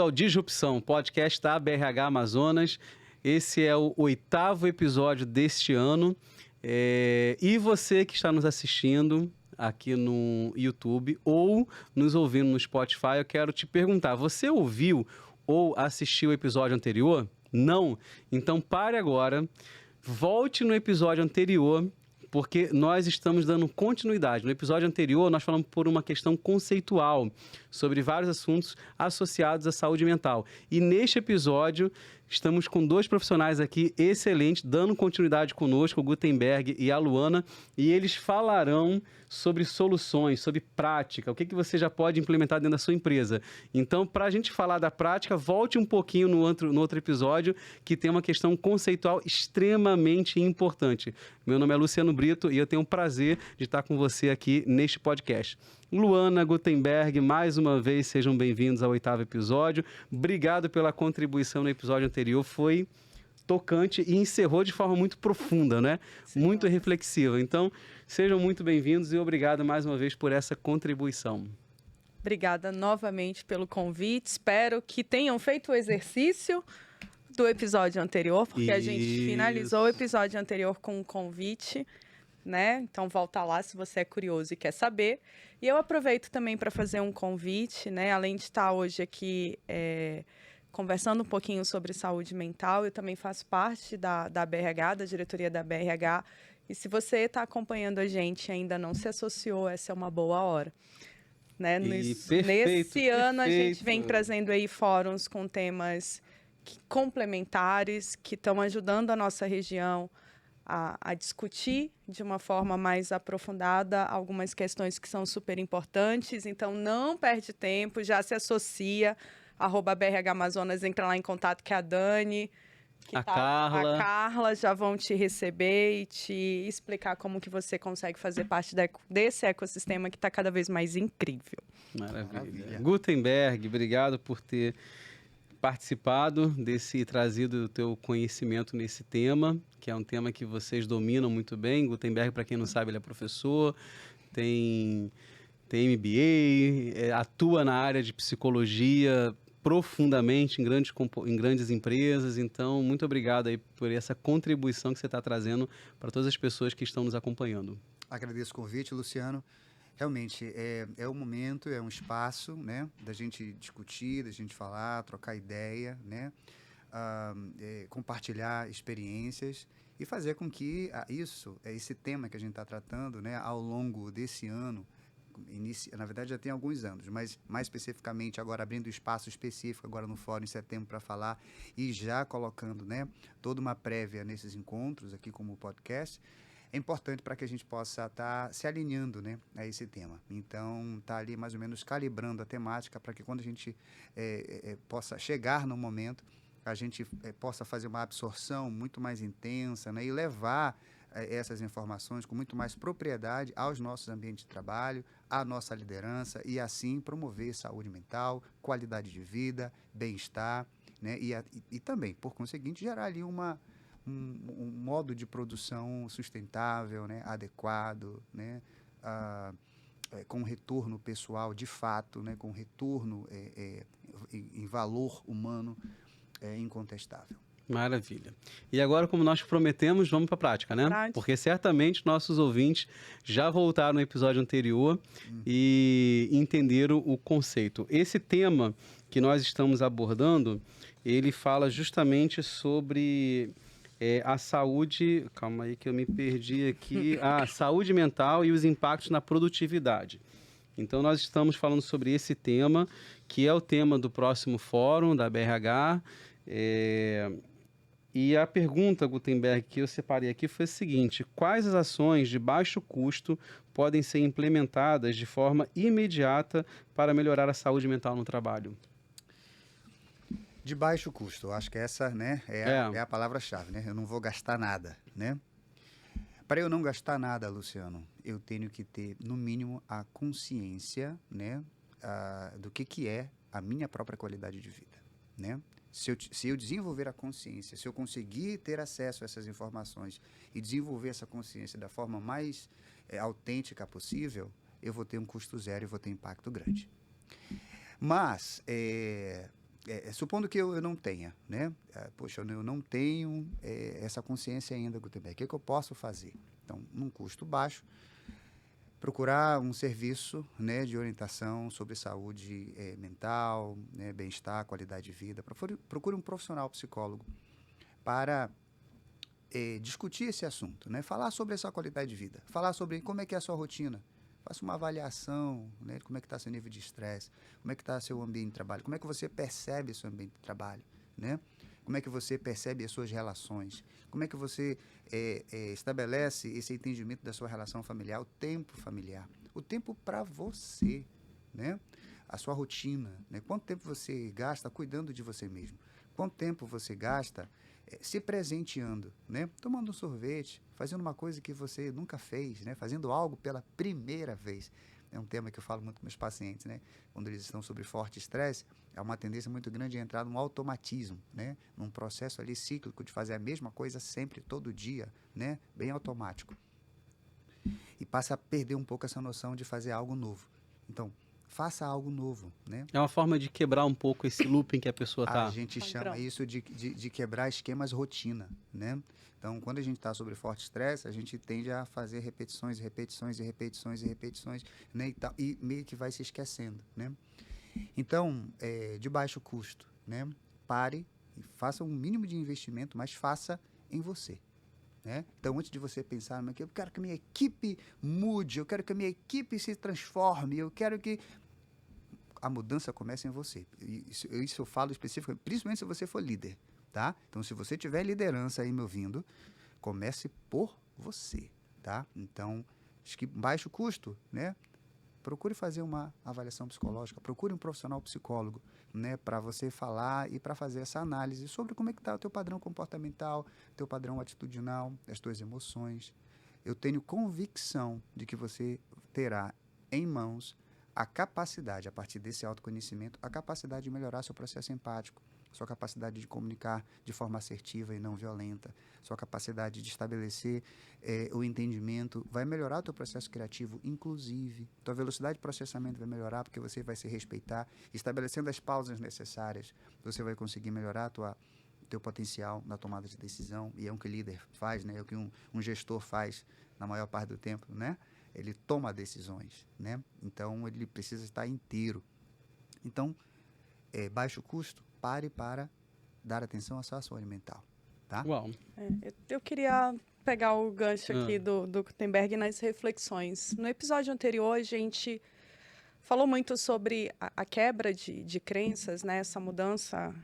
ao Disrupção, podcast da BRH Amazonas. Esse é o 8º episódio deste ano. E você que está nos assistindo aqui no YouTube ou nos ouvindo no Spotify, eu quero te perguntar, você ouviu ou assistiu o episódio anterior? Não? Então pare agora, volte no episódio anterior, porque nós estamos dando continuidade. No episódio anterior, nós falamos por uma questão conceitual sobre vários assuntos associados à saúde mental. E neste episódio, estamos com 2 profissionais aqui excelentes, dando continuidade conosco, o Gutenberg e a Luana, e eles falarão sobre soluções, sobre prática, o que você já pode implementar dentro da sua empresa. Então, para a gente falar da prática, volte um pouquinho no outro episódio, que tem uma questão conceitual extremamente importante. Meu nome é Luciano Brito e eu tenho o prazer de estar com você aqui neste podcast. Luana, Gutenberg, mais uma vez, sejam bem-vindos ao 8º episódio. Obrigado pela contribuição no episódio anterior, foi tocante e encerrou de forma muito profunda, né? Sim, muito reflexiva. Então, sejam muito bem-vindos e obrigado mais uma vez por essa contribuição. Obrigada novamente pelo convite. Espero que tenham feito o exercício do episódio anterior, porque a gente finalizou o episódio anterior com um convite, né? Então volta lá se você é curioso e quer saber. E eu aproveito também para fazer um convite, né? Além de estar hoje aqui conversando um pouquinho sobre saúde mental, eu também faço parte da BRH, da diretoria da BRH. E se você está acompanhando a gente e ainda não se associou, essa é uma boa hora. Né? Nesse ano a gente vem trazendo aí fóruns com temas complementares que estão ajudando a nossa região a discutir de uma forma mais aprofundada algumas questões que são super importantes. Então, não perde tempo, já se associa, @BRH Amazonas, entra lá em contato que a Dani, a Carla já vão te receber e te explicar como que você consegue fazer parte desse ecossistema que está cada vez mais incrível. Maravilha. Gutenberg, obrigado por ter participado desse, trazido o teu conhecimento nesse tema, que é um tema que vocês dominam muito bem. Gutenberg, para quem não sabe, ele é professor, tem MBA, atua na área de psicologia profundamente em grandes empresas. Então, muito obrigado aí por essa contribuição que você está trazendo para todas as pessoas que estão nos acompanhando. Agradeço o convite, Luciano. Realmente, é um momento, é um espaço, né, da gente discutir, da gente falar, trocar ideia, né, compartilhar experiências e fazer com que esse tema que a gente está tratando, né, ao longo desse ano, na verdade já tem alguns anos, mas mais especificamente agora abrindo espaço específico agora no fórum em setembro para falar e já colocando, né, toda uma prévia nesses encontros aqui como podcast, é importante para que a gente possa estar se alinhando, né, a esse tema. Então, tá ali mais ou menos calibrando a temática para que quando a gente possa chegar no momento, a gente possa fazer uma absorção muito mais intensa, né, e levar essas informações com muito mais propriedade aos nossos ambientes de trabalho, à nossa liderança e assim promover saúde mental, qualidade de vida, bem-estar, né, e também, por conseguinte, gerar ali um modo de produção sustentável, né, adequado, né, com retorno pessoal de fato, né, com retorno em valor humano incontestável. Maravilha. E agora, como nós prometemos, vamos para a prática, né? Porque certamente nossos ouvintes já voltaram no episódio anterior e entenderam o conceito. Esse tema que nós estamos abordando, ele fala justamente sobre a saúde... Calma aí que eu me perdi aqui. Saúde mental e os impactos na produtividade. Então, nós estamos falando sobre esse tema, que é o tema do próximo fórum da BRH. E a pergunta, Gutenberg, que eu separei aqui foi a seguinte: quais as ações de baixo custo podem ser implementadas de forma imediata para melhorar a saúde mental no trabalho? De baixo custo, eu acho que essa, né, é a palavra-chave, né? Eu não vou gastar nada, né? Para eu não gastar nada, Luciano, eu tenho que ter, no mínimo, a consciência, né, do que é a minha própria qualidade de vida, né? Se eu desenvolver a consciência, se eu conseguir ter acesso a essas informações e desenvolver essa consciência da forma mais autêntica possível, eu vou ter um custo zero e vou ter impacto grande. Mas supondo que eu não tenha, né? Poxa, eu não tenho essa consciência ainda, Gutenberg. O que eu posso fazer? Então, num custo baixo, procurar um serviço, né, de orientação sobre saúde mental, né, bem-estar, qualidade de vida. Procure um profissional psicólogo para discutir esse assunto, né? Falar sobre essa qualidade de vida, falar sobre como é que é a sua rotina. Faça uma avaliação, né, de como é que está seu nível de estresse, como é que está seu ambiente de trabalho, como é que você percebe seu ambiente de trabalho, né? Como é que você percebe as suas relações, como é que você estabelece esse entendimento da sua relação familiar, o tempo para você, né? A sua rotina, né? Quanto tempo você gasta cuidando de você mesmo? Quanto tempo você gasta se presenteando, né? Tomando um sorvete, fazendo uma coisa que você nunca fez, né? Fazendo algo pela primeira vez. É um tema que eu falo muito com meus pacientes, né? Quando eles estão sob forte estresse, é uma tendência muito grande de entrar num automatismo, né? Num processo ali cíclico de fazer a mesma coisa sempre, todo dia, né? Bem automático. E passa a perder um pouco essa noção de fazer algo novo. Então, faça algo novo, né? É uma forma de quebrar um pouco esse looping que a pessoa está. A gente chama isso de quebrar esquemas rotina, né? Então, quando a gente está sob forte estresse, a gente tende a fazer repetições, né? E meio que vai se esquecendo, né? Então, de baixo custo, né? Pare e faça um mínimo de investimento, mas faça em você, né? Então, antes de você pensar, eu quero que a minha equipe mude, eu quero que a minha equipe se transforme, eu quero que a mudança começa em você. Isso eu falo especificamente, principalmente se você for líder, tá? Então, se você tiver liderança aí me ouvindo, comece por você, tá? Então, acho que baixo custo, né? Procure fazer uma avaliação psicológica, procure um profissional psicólogo, né? Para você falar e para fazer essa análise sobre como é que está o teu padrão comportamental, teu padrão atitudinal, as tuas emoções. Eu tenho convicção de que você terá em mãos a capacidade, a partir desse autoconhecimento, a capacidade de melhorar seu processo empático, sua capacidade de comunicar de forma assertiva e não violenta, sua capacidade de estabelecer o entendimento, vai melhorar o teu processo criativo, inclusive, tua velocidade de processamento vai melhorar porque você vai se respeitar, estabelecendo as pausas necessárias, você vai conseguir melhorar teu potencial na tomada de decisão, e é o que o líder faz, né? É o que um gestor faz na maior parte do tempo, né? Ele toma decisões, né? Então, ele precisa estar inteiro. Então, baixo custo, pare para dar atenção à sua saúde mental, tá? Uau. Eu queria pegar o gancho aqui do Gutenberg nas reflexões. No episódio anterior, a gente falou muito sobre a quebra de crenças, né? Essa mudança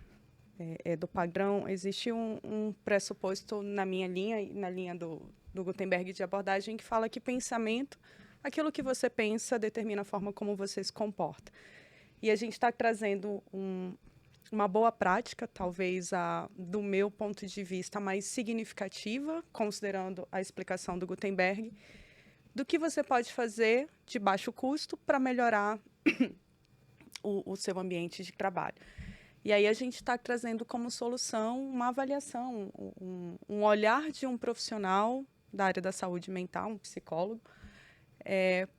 do padrão. Existe um pressuposto na minha linha e na linha do Gutenberg de abordagem que fala que pensamento, aquilo que você pensa, determina a forma como você se comporta. E a gente está trazendo uma boa prática, talvez do meu ponto de vista mais significativa, considerando a explicação do Gutenberg, do que você pode fazer de baixo custo para melhorar o seu ambiente de trabalho. E aí a gente está trazendo como solução uma avaliação, um olhar de um profissional da área da saúde mental, um psicólogo,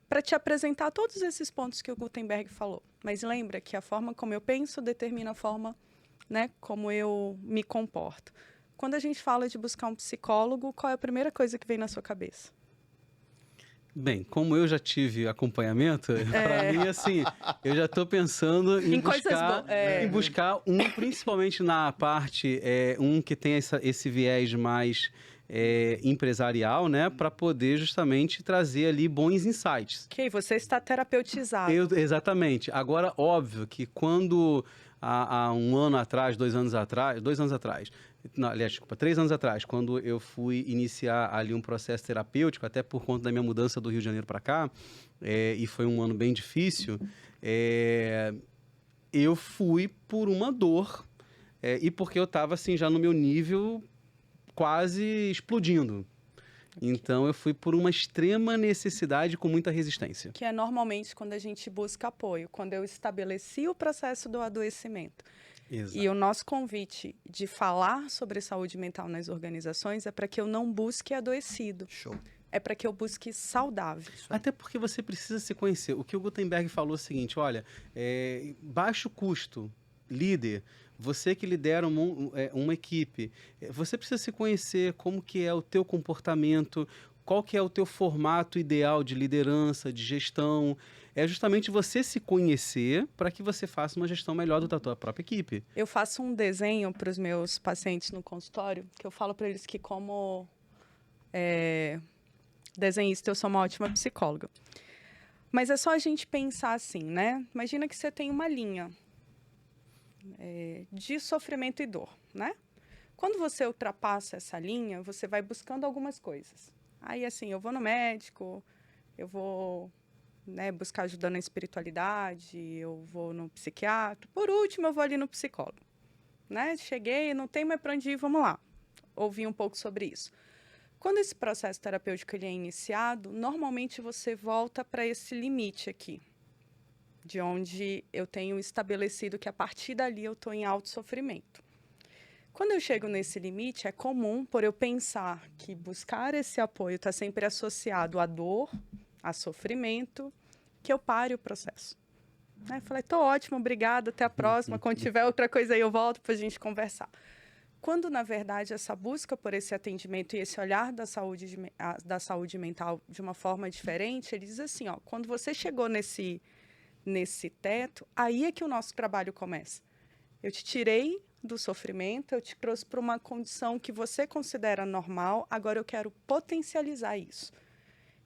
para te apresentar todos esses pontos que o Gutenberg falou. Mas lembra que a forma como eu penso determina a forma, né, como eu me comporto. Quando a gente fala de buscar um psicólogo, qual é a primeira coisa que vem na sua cabeça? Bem, como eu já tive acompanhamento, para mim, assim, eu já estou pensando em buscar um, principalmente na parte, um que tem esse viés mais empresarial, né, para poder justamente trazer ali bons insights. Ok, você está terapeutizado. Exatamente. Agora, óbvio que quando há um ano atrás, 2 anos atrás, não, aliás, desculpa, 3 anos atrás, quando eu fui iniciar ali um processo terapêutico, até por conta da minha mudança do Rio de Janeiro para cá, e foi um ano bem difícil, eu fui por uma dor, e porque eu estava assim, já no meu nível quase explodindo. Então, eu fui por uma extrema necessidade com muita resistência. Que é normalmente quando a gente busca apoio, quando eu estabeleci o processo do adoecimento. Exato. E o nosso convite de falar sobre saúde mental nas organizações é para que eu não busque adoecido. Show. É para que eu busque saudável. Até porque você precisa se conhecer. O que o Gutenberg falou é o seguinte, olha, baixo custo, líder, você que lidera uma equipe, você precisa se conhecer como que é o teu comportamento, qual que é o teu formato ideal de liderança, de gestão. É justamente você se conhecer para que você faça uma gestão melhor da tua própria equipe. Eu faço um desenho para os meus pacientes no consultório, que eu falo para eles que como desenhista eu sou uma ótima psicóloga. Mas é só a gente pensar assim, né? Imagina que você tem uma linha de sofrimento e dor, né? Quando você ultrapassa essa linha, você vai buscando algumas coisas. Aí, assim, eu vou no médico, eu vou buscar ajuda na espiritualidade, eu vou no psiquiatra. Por último, eu vou ali no psicólogo. Né? Cheguei, não tem mais para onde ir, vamos lá. Ouvi um pouco sobre isso. Quando esse processo terapêutico ele é iniciado, normalmente você volta para esse limite aqui, de onde eu tenho estabelecido que a partir dali eu estou em alto sofrimento. Quando eu chego nesse limite, é comum por eu pensar que buscar esse apoio está sempre associado à dor, a sofrimento, que eu pare o processo. Falei, tô ótimo, obrigada, até a próxima. Quando tiver outra coisa aí, eu volto para a gente conversar. Quando, na verdade, essa busca por esse atendimento e esse olhar da saúde mental de uma forma diferente, ele diz assim, quando você chegou nesse teto, aí é que o nosso trabalho começa. Eu te tirei do sofrimento, eu te trouxe para uma condição que você considera normal, agora eu quero potencializar isso.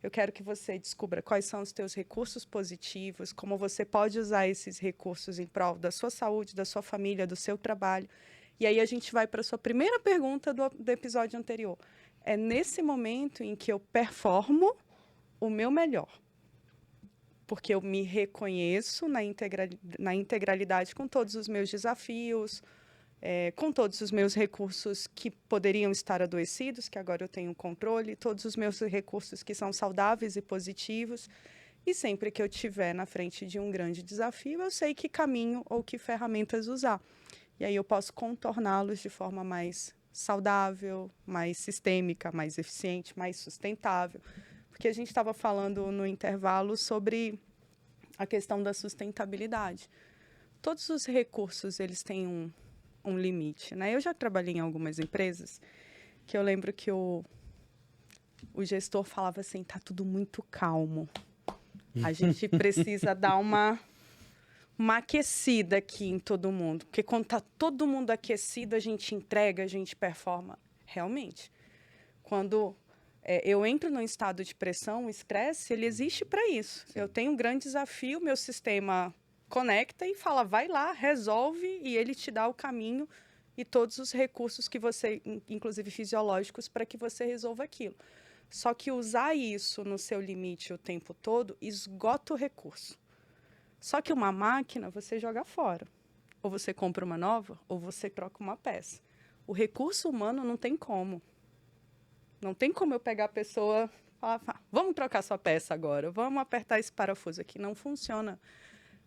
Eu quero que você descubra quais são os teus recursos positivos, como você pode usar esses recursos em prol da sua saúde, da sua família, do seu trabalho. E aí a gente vai para a sua primeira pergunta do episódio anterior. É nesse momento em que eu performo o meu melhor. Porque eu me reconheço na integralidade com todos os meus desafios, com todos os meus recursos que poderiam estar adoecidos, que agora eu tenho controle, todos os meus recursos que são saudáveis e positivos. E sempre que eu estiver na frente de um grande desafio, eu sei que caminho ou que ferramentas usar. E aí eu posso contorná-los de forma mais saudável, mais sistêmica, mais eficiente, mais sustentável. Porque a gente estava falando no intervalo sobre a questão da sustentabilidade. Todos os recursos, eles têm um limite, né? Eu já trabalhei em algumas empresas que eu lembro que o gestor falava assim, tá tudo muito calmo. A gente precisa dar uma aquecida aqui em todo mundo. Porque quando tá todo mundo aquecido, a gente entrega, a gente performa. Realmente. Quando eu entro num estado de pressão, o estresse, ele existe para isso. Sim. Eu tenho um grande desafio, meu sistema conecta e fala, vai lá, resolve, e ele te dá o caminho e todos os recursos que você, inclusive fisiológicos, para que você resolva aquilo. Só que usar isso no seu limite o tempo todo esgota o recurso. Só que uma máquina você joga fora. Ou você compra uma nova, ou você troca uma peça. O recurso humano não tem como. Não tem como eu pegar a pessoa e falar, vamos trocar sua peça agora, vamos apertar esse parafuso aqui. Não funciona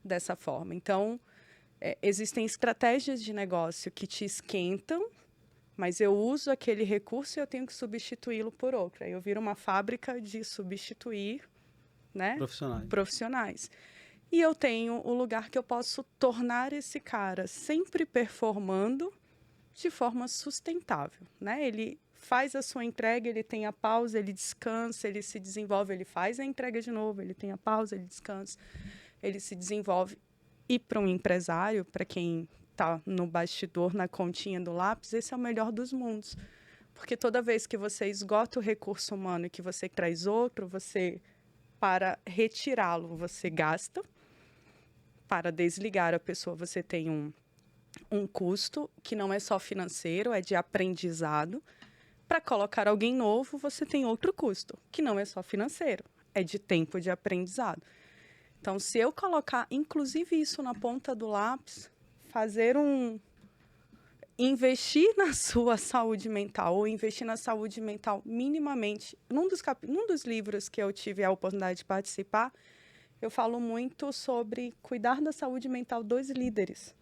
dessa forma. Então, existem estratégias de negócio que te esquentam, mas eu uso aquele recurso e eu tenho que substituí-lo por outro. Aí eu viro uma fábrica de substituir, né, profissionais. E eu tenho o lugar que eu posso tornar esse cara sempre performando de forma sustentável, né? Ele faz a sua entrega, ele tem a pausa, ele descansa, ele se desenvolve, ele faz a entrega de novo, ele tem a pausa, ele descansa, ele se desenvolve. E para um empresário, para quem está no bastidor, na continha do lápis, esse é o melhor dos mundos. Porque toda vez que você esgota o recurso humano e que você traz outro, você, para retirá-lo, você gasta. Para desligar a pessoa, você tem um custo que não é só financeiro, é de aprendizado. Para colocar alguém novo, você tem outro custo, que não é só financeiro, é de tempo de aprendizado. Então, se eu colocar, inclusive, isso na ponta do lápis, investir na sua saúde mental, ou investir na saúde mental minimamente, num dos livros que eu tive a oportunidade de participar, eu falo muito sobre cuidar da saúde mental dos líderes.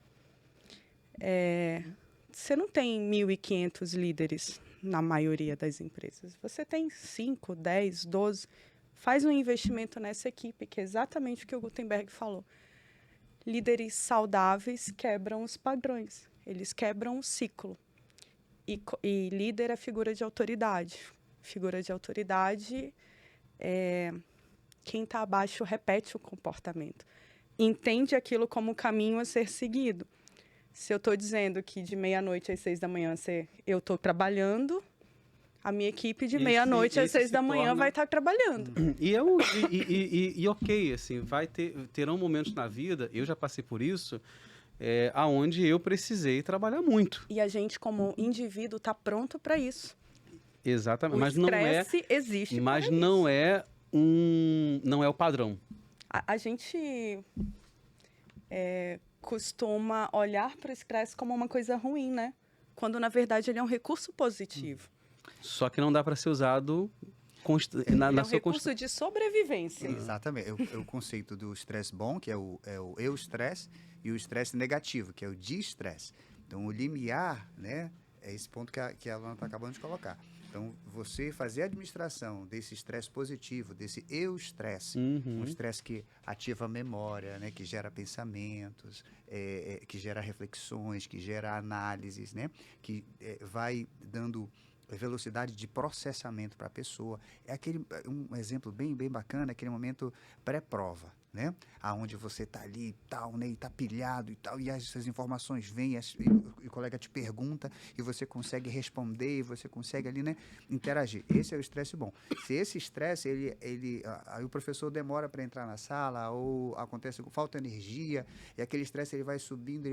Você não tem 1.500 líderes na maioria das empresas. Você tem 5, 10, 12. Faz um investimento nessa equipe, que é exatamente o que o Gutenberg falou. Líderes saudáveis quebram os padrões, eles quebram o ciclo. E líder é figura de autoridade. Figura de autoridade, quem está abaixo repete o comportamento. Entende aquilo como caminho a ser seguido. Se eu estou dizendo que de meia-noite às 6 da manhã eu estou trabalhando, a minha equipe de meia-noite às 6 da manhã vai estar trabalhando. E ok, assim, terão momentos na vida, eu já passei por isso, aonde eu precisei trabalhar muito. E a gente, como indivíduo, está pronto para isso. Exatamente. O estresse existe. Mas não é o padrão. A gente costuma olhar para o estresse como uma coisa ruim, né? Quando, na verdade, ele é um recurso positivo. Só que não dá para ser usado na sua recurso de sobrevivência. Exatamente. O conceito do estresse bom, que é o eu-estresse, e o estresse negativo, que é o de-estresse. Então, o limiar, né, é esse ponto que a Luana está acabando de colocar. Então, você fazer a administração desse estresse positivo, desse eu-estresse, um estresse que ativa a memória, né, que gera pensamentos, que gera reflexões, que gera análises, né, que vai dando velocidade de processamento para a pessoa. Um exemplo bem bacana, aquele momento pré-prova, né? Aonde você está ali e tal, né? E está pilhado e tal, e essas informações vêm, e o colega te pergunta, e você consegue responder, e você consegue ali, né, interagir. Esse é o estresse bom. Se esse estresse, aí o professor demora para entrar na sala, ou falta energia, e aquele estresse ele vai subindo,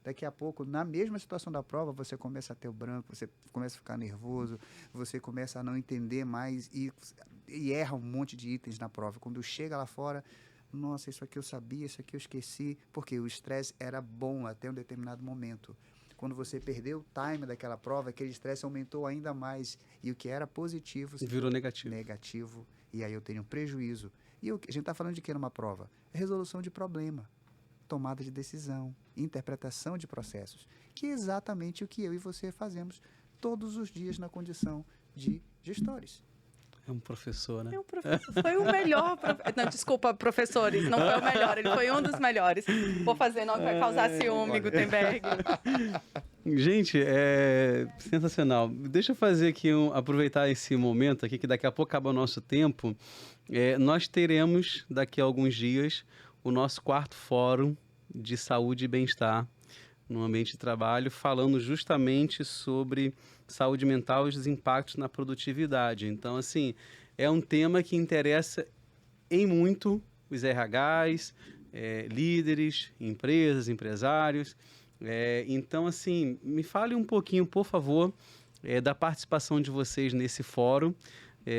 daqui a pouco, na mesma situação da prova, você começa a ter o branco, você começa a ficar nervoso, você começa a não entender mais, e erra um monte de itens na prova. Quando chega lá fora, nossa, isso aqui eu sabia, isso aqui eu esqueci, porque o estresse era bom até um determinado momento. Quando você perdeu o time daquela prova, aquele estresse aumentou ainda mais, e o que era positivo virou negativo. E aí eu tenho um prejuízo. E a gente está falando de quê numa prova? Resolução de problema, tomada de decisão, interpretação de processos, que é exatamente o que eu e você fazemos todos os dias na condição de gestores. É um professor, né? É um professor. Foi o melhor. Não, desculpa, professores. Não foi o melhor. Ele foi um dos melhores. Vou fazer, não vai causar ciúme, Gutenberg. Gente, é sensacional. Deixa eu fazer aqui, aproveitar esse momento aqui, que daqui a pouco acaba o nosso tempo. Nós teremos, daqui a alguns dias, o nosso 4º Fórum de Saúde e Bem-Estar no ambiente de trabalho, falando justamente sobre saúde mental e os impactos na produtividade. Então, assim, é um tema que interessa em muito os RHs, líderes, empresas, empresários. Então, assim, me fale um pouquinho, por favor, da participação de vocês nesse fórum.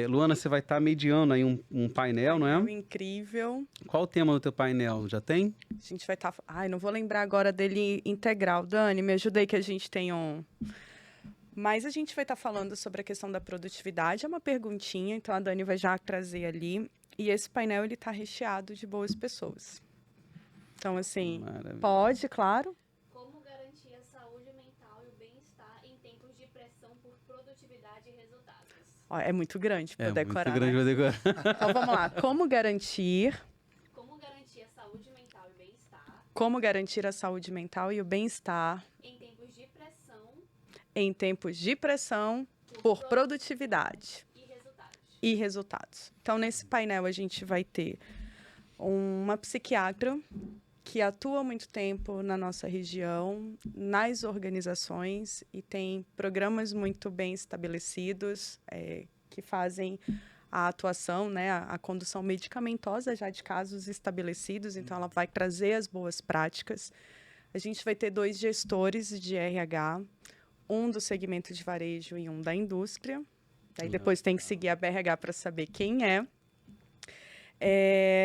Luana, você vai estar mediando aí um painel, não é? Incrível. Qual o tema do teu painel? Já tem? A gente vai estar... não vou lembrar agora dele integral. Dani, me ajuda aí que a gente tem um... Mas a gente vai estar falando sobre a questão da produtividade. É uma perguntinha, então a Dani vai já trazer ali. E esse painel, ele está recheado de boas pessoas. Então, assim, maravilha. Pode, claro. Como garantir a saúde mental e o bem-estar em tempos de pressão por produtividade e resultados? É muito grande para decorar. Muito grande para decorar. Então, vamos lá. Como garantir a saúde mental e o bem-estar? Como garantir a saúde mental e o bem-estar em tempos de pressão por produtividade e resultados. Então, nesse painel, a gente vai ter uma psiquiatra que atua há muito tempo na nossa região, nas organizações, e tem programas muito bem estabelecidos que fazem a atuação, né, a condução medicamentosa já de casos estabelecidos. Então, ela vai trazer as boas práticas. A gente vai ter 2 gestores de RH, um do segmento de varejo e um da indústria. Daí depois tem que seguir a BRH para saber quem é.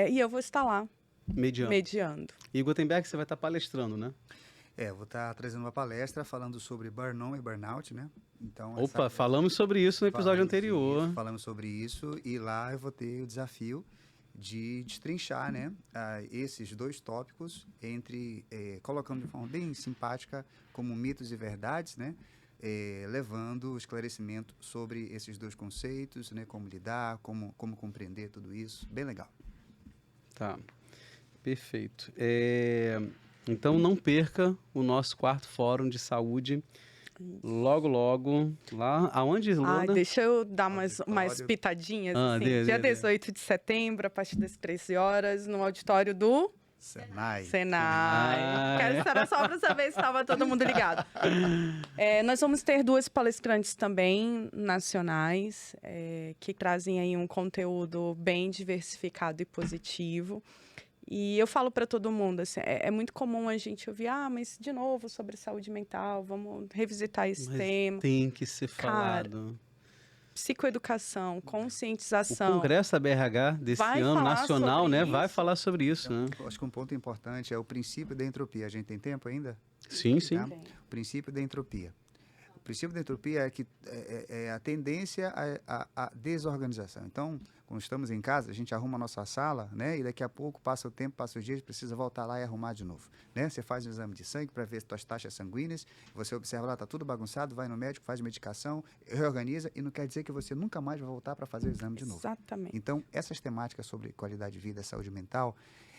E eu vou estar lá, mediando. E Gutenberg, você vai estar palestrando, né? Eu vou estar trazendo uma palestra falando sobre burn-on e burnout, né? Então, falamos sobre isso no episódio anterior. Falamos sobre isso, e lá eu vou ter o desafio de destrinchar, né, esses 2 tópicos, colocando de forma bem simpática como mitos e verdades, né, levando o esclarecimento sobre esses 2 conceitos, né, como lidar, como compreender tudo isso. Bem legal. Tá. Perfeito. Então, não perca o nosso 4º Fórum de Saúde. Logo, logo, lá. Aonde, Luana? Deixa eu dar mais pitadinhas. Assim. Dia 18 de setembro, a partir das 13 horas, no auditório do Senai. Quero esperar só para saber se estava todo mundo ligado. Nós vamos ter 2 palestrantes também nacionais, que trazem aí um conteúdo bem diversificado e positivo. E eu falo para todo mundo, assim, é muito comum a gente ouvir, mas de novo sobre saúde mental, vamos revisitar esse tema. Tem que ser falado. Cara, psicoeducação, conscientização. O Congresso da BRH desse ano, nacional, né, vai falar sobre isso. Né? Acho que um ponto importante é o princípio da entropia. A gente tem tempo ainda? Sim, sim. Tá? O princípio da entropia. O princípio da entropia é que é a tendência à desorganização. Então, quando estamos em casa, a gente arruma a nossa sala, né? E daqui a pouco passa o tempo, passa os dias, precisa voltar lá e arrumar de novo, né? Você faz um exame de sangue para ver suas taxas sanguíneas, você observa lá, está tudo bagunçado, vai no médico, faz medicação, reorganiza e não quer dizer que você nunca mais vai voltar para fazer o exame de novo. Exatamente. Então, essas temáticas sobre qualidade de vida, saúde mental,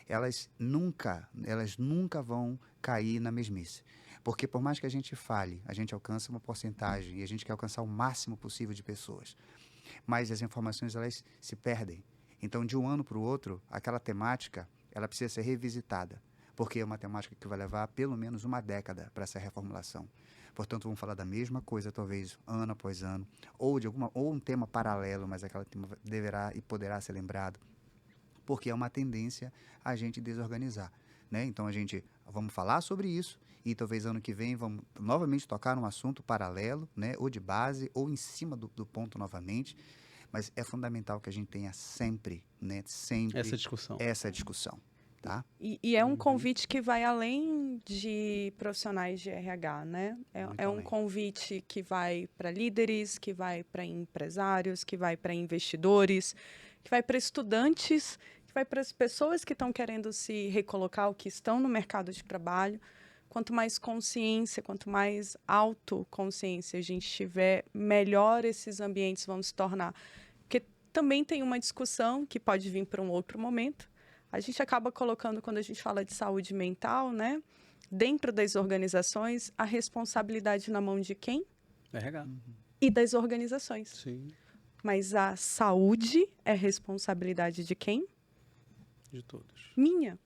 elas nunca vão cair na mesmice. Porque por mais que a gente fale, a gente alcança uma porcentagem e a gente quer alcançar o máximo possível de pessoas. Mas as informações, elas se perdem. Então, de um ano para o outro, aquela temática, ela precisa ser revisitada. Porque é uma temática que vai levar pelo menos uma década para essa reformulação. Portanto, vamos falar da mesma coisa, talvez, ano após ano. Ou um tema paralelo, mas aquele tema deverá e poderá ser lembrado. Porque é uma tendência a gente desorganizar. Né? Então, vamos falar sobre isso e talvez ano que vem vamos novamente tocar num assunto paralelo, né? Ou de base, ou em cima do ponto novamente. Mas é fundamental que a gente tenha sempre, né? Sempre essa discussão. Tá? E é um convite que vai além de profissionais de RH, né? É um convite que vai para líderes, que vai para empresários, que vai para investidores, que vai para estudantes, que vai para as pessoas que estão querendo se recolocar ou que estão no mercado de trabalho. Quanto mais consciência, quanto mais autoconsciência a gente tiver, melhor esses ambientes vão se tornar. Porque também tem uma discussão que pode vir para um outro momento. A gente acaba colocando, quando a gente fala de saúde mental, né, dentro das organizações, a responsabilidade na mão de quem? RH. E das organizações. Sim. Mas a saúde é responsabilidade de quem? De todos. Minha.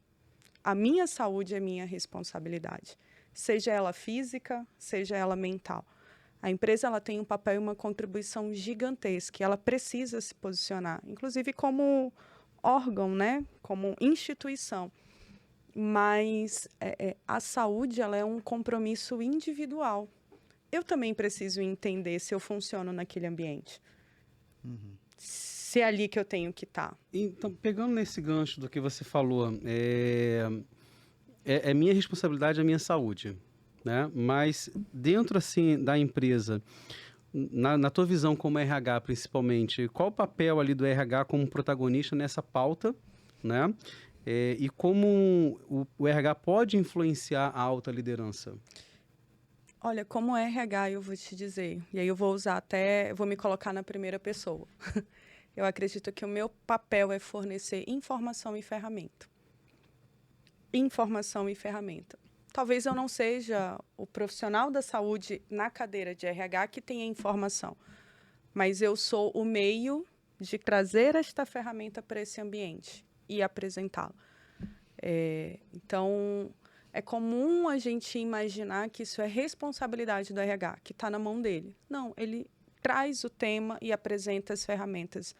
A minha saúde é minha responsabilidade. Seja ela física, seja ela mental. A empresa ela tem um papel e uma contribuição gigantesca. Ela precisa se posicionar, inclusive como órgão, né? Como instituição. Mas a saúde ela é um compromisso individual. Eu também preciso entender se eu funciono naquele ambiente. Se é ali que eu tenho que estar. Então, pegando nesse gancho do que você falou, é minha responsabilidade, a minha saúde, né? Mas dentro assim da empresa, na tua visão como RH principalmente, qual o papel ali do RH como protagonista nessa pauta, né? E como o RH pode influenciar a alta liderança? Olha, como RH, eu vou te dizer, e aí eu vou me colocar na primeira pessoa. Eu acredito que o meu papel é fornecer informação e ferramenta. Informação e ferramenta. Talvez eu não seja o profissional da saúde na cadeira de RH que tenha informação, mas eu sou o meio de trazer esta ferramenta para esse ambiente e apresentá-la. Então, é comum a gente imaginar que isso é responsabilidade do RH, que está na mão dele. Não, ele traz o tema e apresenta as ferramentas.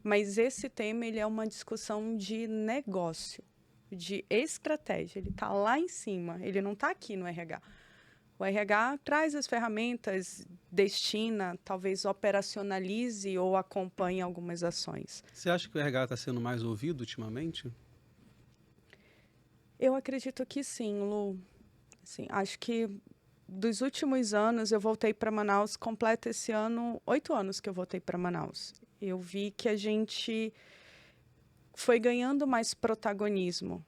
Mas esse tema ele é uma discussão de negócio, de estratégia. Ele está lá em cima, ele não está aqui no RH. O RH traz as ferramentas, destina, talvez operacionalize ou acompanhe algumas ações. Você acha que o RH está sendo mais ouvido ultimamente? Eu acredito que sim, Lu. Assim, acho que dos últimos anos, eu voltei para Manaus, completa esse ano 8 anos que eu voltei para Manaus. Eu vi que a gente foi ganhando mais protagonismo.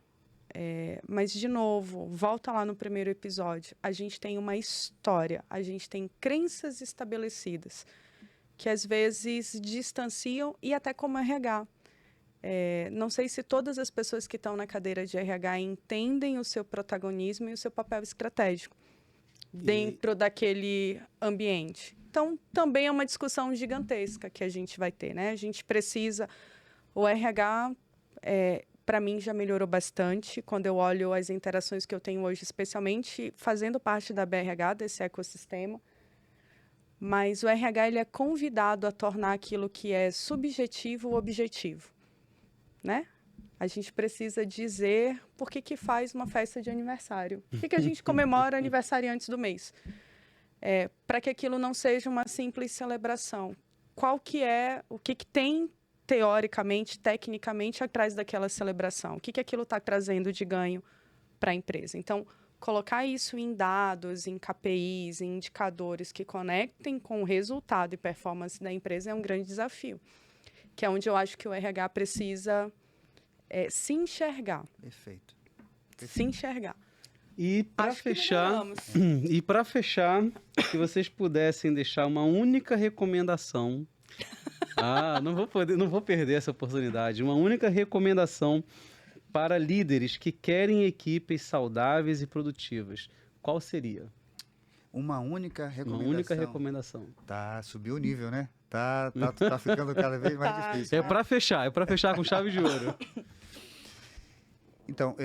Mas, de novo, volta lá no primeiro episódio. A gente tem uma história, a gente tem crenças estabelecidas que, às vezes, distanciam e até como RH. Não sei se todas as pessoas que estão na cadeira de RH entendem o seu protagonismo e o seu papel estratégico dentro daquele ambiente. Então, também é uma discussão gigantesca que a gente vai ter, né? A gente precisa... O RH, para mim, já melhorou bastante quando eu olho as interações que eu tenho hoje, especialmente fazendo parte da BRH, desse ecossistema. Mas o RH ele é convidado a tornar aquilo que é subjetivo objetivo, né? A gente precisa dizer por que faz uma festa de aniversário. Por que a gente comemora aniversariantes do mês? Para que aquilo não seja uma simples celebração. O que tem, teoricamente, tecnicamente, atrás daquela celebração? O que aquilo está trazendo de ganho para a empresa? Então, colocar isso em dados, em KPIs, em indicadores que conectem com o resultado e performance da empresa é um grande desafio, que é onde eu acho que o RH precisa se enxergar. Perfeito. Se enxergar. E para fechar, se vocês pudessem deixar uma única recomendação, não vou perder essa oportunidade, uma única recomendação para líderes que querem equipes saudáveis e produtivas, qual seria? Uma única recomendação. Uma única recomendação. Subiu o nível, né? Tá ficando cada vez mais difícil. É para fechar com chave de ouro. Então,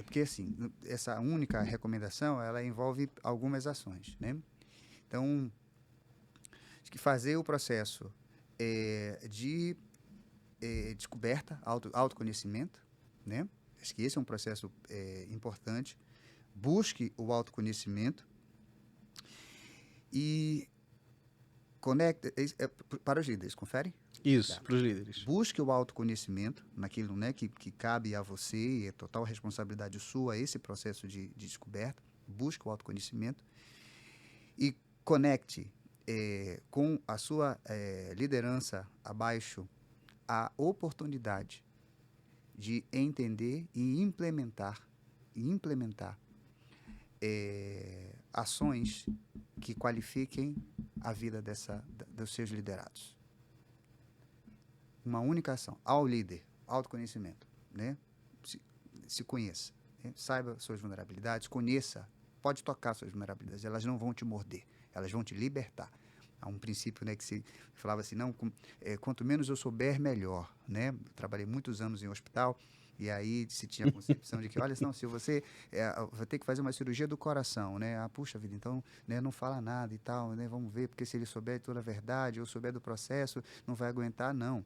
porque assim, essa única recomendação, ela envolve algumas ações, né? Então, acho que fazer o processo de descoberta, autoconhecimento, né? Acho que esse é um processo importante. Busque o autoconhecimento e conecte para os líderes, confere? Isso, para os líderes. Busque o autoconhecimento naquilo, né, que cabe a você, é total responsabilidade sua, esse processo de descoberta. Busque o autoconhecimento e conecte com a sua liderança abaixo a oportunidade de entender e implementar ações que qualifiquem a vida dos seus liderados. Uma única ação, ao líder, autoconhecimento, né? Se conheça, né? Saiba suas vulnerabilidades, conheça, pode tocar suas vulnerabilidades, elas não vão te morder, elas vão te libertar. Há um princípio, né, que se falava assim, quanto menos eu souber, melhor, né? Eu trabalhei muitos anos em hospital e aí se tinha a concepção de que, olha, não, se você vai ter que fazer uma cirurgia do coração, né? Puxa vida, então, né, não fala nada e tal, né? Vamos ver, porque se ele souber toda a verdade ou souber do processo, não vai aguentar, não.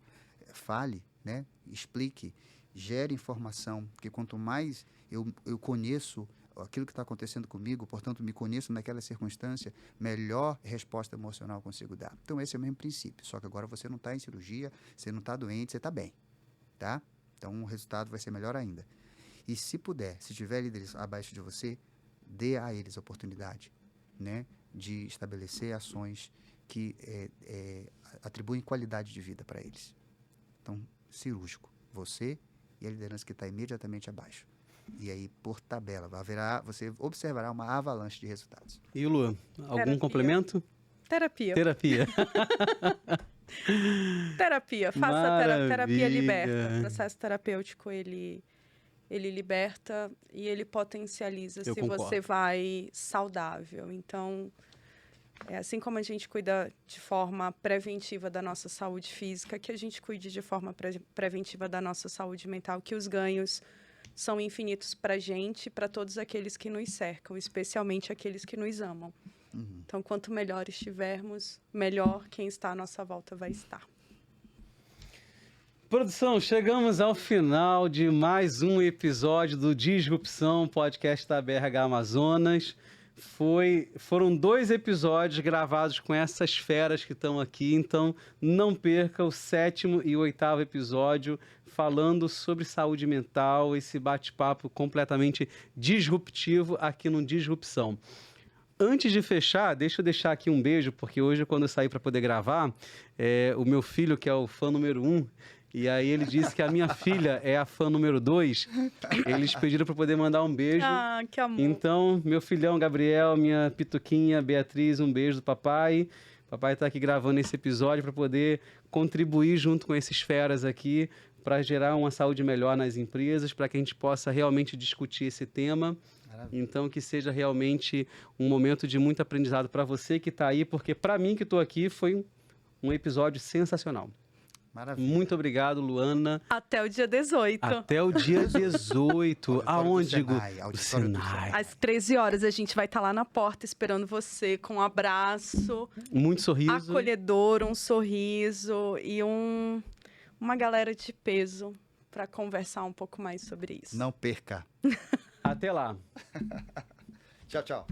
Fale, né? Explique, gere informação, porque quanto mais eu conheço aquilo que está acontecendo comigo, portanto, me conheço naquela circunstância, melhor resposta emocional eu consigo dar. Então, esse é o mesmo princípio, só que agora você não está em cirurgia, você não está doente, você está bem, tá? Então, o resultado vai ser melhor ainda. E se puder, se tiver líderes abaixo de você, dê a eles a oportunidade, né, de estabelecer ações que atribuem qualidade de vida para eles. Então, cirúrgico, você e a liderança que está imediatamente abaixo. E aí, por tabela, você observará uma avalanche de resultados. E Lu, algum complemento? Terapia. Maravilha. Terapia liberta. O processo terapêutico, ele liberta e ele potencializa se você vai saudável. Então, assim como a gente cuida de forma preventiva da nossa saúde física, que a gente cuide de forma preventiva da nossa saúde mental, que os ganhos são infinitos para a gente e para todos aqueles que nos cercam, especialmente aqueles que nos amam. Uhum. Então, quanto melhor estivermos, melhor quem está à nossa volta vai estar. Produção, chegamos ao final de mais um episódio do Disrupção, podcast da BRH Amazonas. Foram 2 episódios gravados com essas feras que estão aqui, então não perca o 7º e o 8º episódio falando sobre saúde mental, esse bate-papo completamente disruptivo aqui no Disrupção. Antes de fechar, deixa eu deixar aqui um beijo, porque hoje, quando eu saí para poder gravar, o meu filho, que é o fã número 1, e aí ele disse que a minha filha é a fã número 2. Eles pediram para poder mandar um beijo. Ah, que amor. Então, meu filhão Gabriel, minha pituquinha Beatriz, um beijo do papai. Papai está aqui gravando esse episódio para poder contribuir junto com esses feras aqui para gerar uma saúde melhor nas empresas, para que a gente possa realmente discutir esse tema. Maravilha. Então, que seja realmente um momento de muito aprendizado para você que está aí, porque para mim que estou aqui foi um episódio sensacional. Maravilha. Muito obrigado, Luana. Até o dia 18. Até o dia 18. Aonde, Gu? Auditório do Senai. Às 13 horas a gente vai estar lá na porta esperando você com um abraço Muito sorriso. acolhedor, um sorriso e uma galera de peso para conversar um pouco mais sobre isso. Não perca. Até lá. Tchau, tchau.